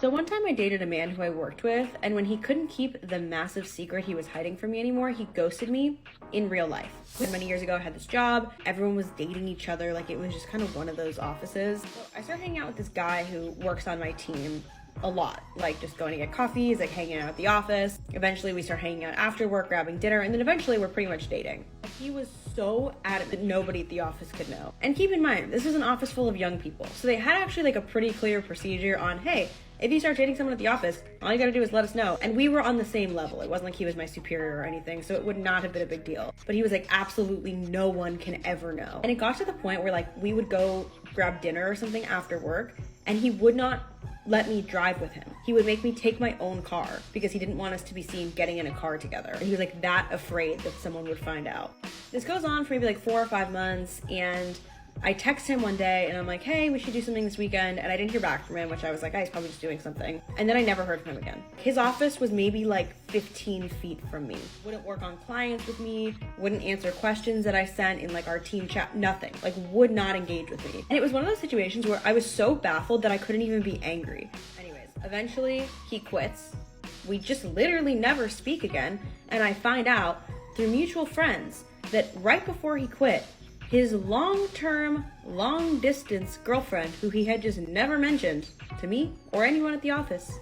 So one time I dated a man who I worked with, and when he couldn't keep the massive secret he was hiding from me anymore, he ghosted me in real life. Many years ago, I had this job. Everyone was dating each other. Like, it was just kind of one of those offices. So I started hanging out with this guy who works on my team a lot, like just going to get coffees, like hanging out at the office. Eventually we start hanging out after work, grabbing dinner, and then eventually we're pretty much dating. He was so adamant that nobody at the office could know. And keep in mind, this is an office full of young people, so they had actually like a pretty clear procedure on, hey, if you start dating someone at the office, all you gotta do is let us know. And we were on the same level. It wasn't like he was my superior or anything, so it would not have been a big deal. But he was like, absolutely no one can ever know. And it got to the point where like we would go grab dinner or something after work, and he would not let me drive with him. He would make me take my own car because he didn't want us to be seen getting in a car together. And he was like that afraid that someone would find out. This goes on for maybe like 4 or 5 months, and I text him one day and I'm like, hey, we should do something this weekend. And I didn't hear back from him, which I was like, he's probably just doing something. And then I never heard from him again. His office was maybe like 15 feet from me. Wouldn't work on clients with me, wouldn't answer questions that I sent in like our team chat, nothing. Like, would not engage with me. And it was one of those situations where I was so baffled that I couldn't even be angry. Anyways, eventually he quits. We just literally never speak again. And I find out through mutual friends that right before he quit, his long-term, long-distance girlfriend, who he had just never mentioned to me or anyone at the office,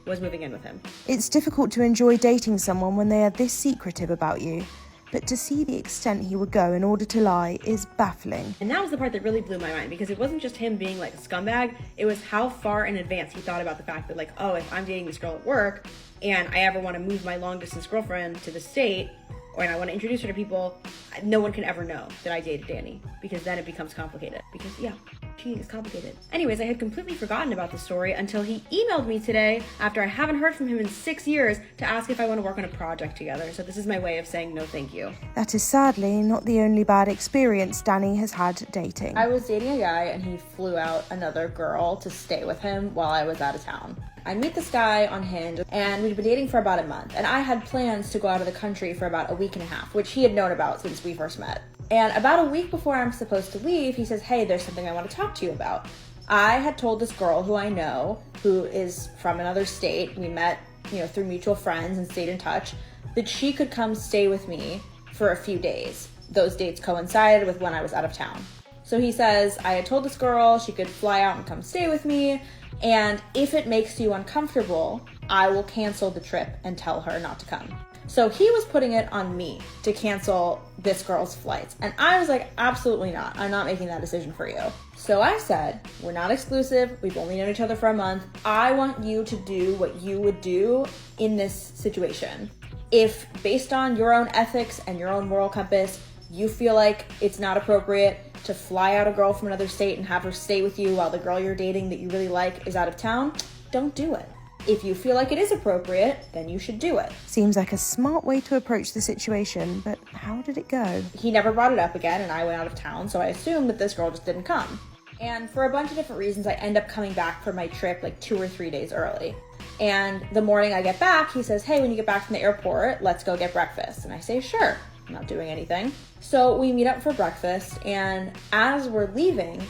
was moving in with him. It's difficult to enjoy dating someone when they are this secretive about you, but to see the extent he would go in order to lie is baffling. And that was the part that really blew my mind, because it wasn't just him being like a scumbag, it was how far in advance he thought about the fact that like, oh, if I'm dating this girl at work and I ever want to move my long-distance girlfriend to the state, or I want to introduce her to people, no one can ever know that I dated Danny, because then it becomes complicated. Because yeah, cheating is complicated. Anyways, I had completely forgotten about the story until he emailed me today after I haven't heard from him in 6 years to ask if I want to work on a project together. So this is my way of saying no thank you. That is sadly not the only bad experience Danny has had dating. I was dating a guy and he flew out another girl to stay with him while I was out of town. I meet this guy on Hinge, and we'd been dating for about a month, and I had plans to go out of the country for about a week and a half, which he had known about since we first met. And about a week before I'm supposed to leave, he says, hey, there's something I want to talk to you about. I had told this girl who I know, who is from another state, we met, through mutual friends and stayed in touch, that she could come stay with me for a few days. Those dates coincided with when I was out of town. So he says, I had told this girl she could fly out and come stay with me, and if it makes you uncomfortable, I will cancel the trip and tell her not to come. So he was putting it on me to cancel this girl's flights. And I was like, absolutely not. I'm not making that decision for you. So I said, we're not exclusive. We've only known each other for a month. I want you to do what you would do in this situation. If based on your own ethics and your own moral compass, you feel like it's not appropriate to fly out a girl from another state and have her stay with you while the girl you're dating that you really like is out of town, don't do it. If you feel like it is appropriate, then you should do it. Seems like a smart way to approach the situation, but how did it go? He never brought it up again, and I went out of town, so I assumed that this girl just didn't come. And for a bunch of different reasons, I end up coming back from my trip like 2 or 3 days early. And the morning I get back, he says, hey, when you get back from the airport, let's go get breakfast. And I say, sure. I'm not doing anything. So we meet up for breakfast, and as we're leaving,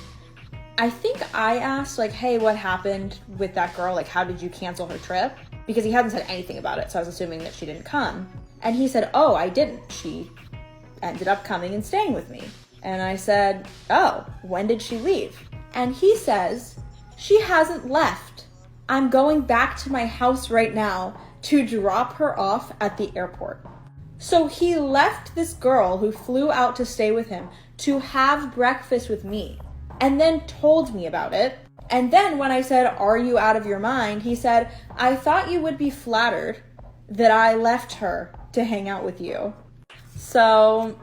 I think I asked like, hey, what happened with that girl? Like, how did you cancel her trip? Because he hadn't said anything about it, so I was assuming that she didn't come. And he said, oh, I didn't. She ended up coming and staying with me. And I said, oh, when did she leave? And he says, she hasn't left. I'm going back to my house right now to drop her off at the airport. So he left this girl who flew out to stay with him to have breakfast with me, and then told me about it. And then when I said, are you out of your mind? He said, I thought you would be flattered that I left her to hang out with you. So,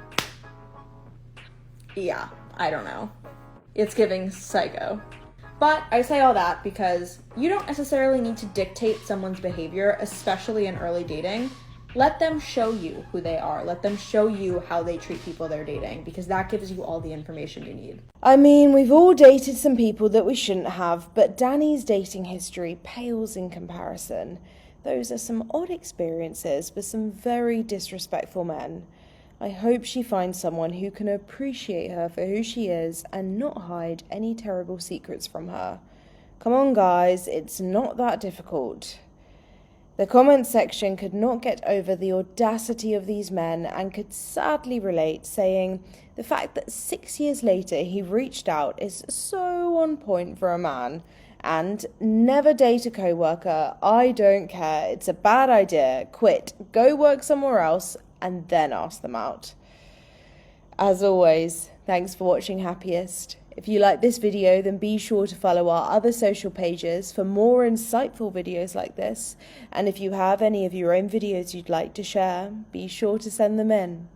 yeah, I don't know. It's giving psycho. But I say all that because you don't necessarily need to dictate someone's behavior, especially in early dating. Let them show you who they are. Let them show you how they treat people they're dating, because that gives you all the information you need. I mean, we've all dated some people that we shouldn't have, but Danny's dating history pales in comparison. Those are some odd experiences with some very disrespectful men. I hope she finds someone who can appreciate her for who she is and not hide any terrible secrets from her. Come on, guys, it's not that difficult. The comments section could not get over the audacity of these men and could sadly relate, saying the fact that 6 years later he reached out is so on point for a man. And never date a co-worker. I don't care. It's a bad idea. Quit. Go work somewhere else and then ask them out. As always, thanks for watching Happiest. If you like this video, then be sure to follow our other social pages for more insightful videos like this. And if you have any of your own videos you'd like to share, be sure to send them in.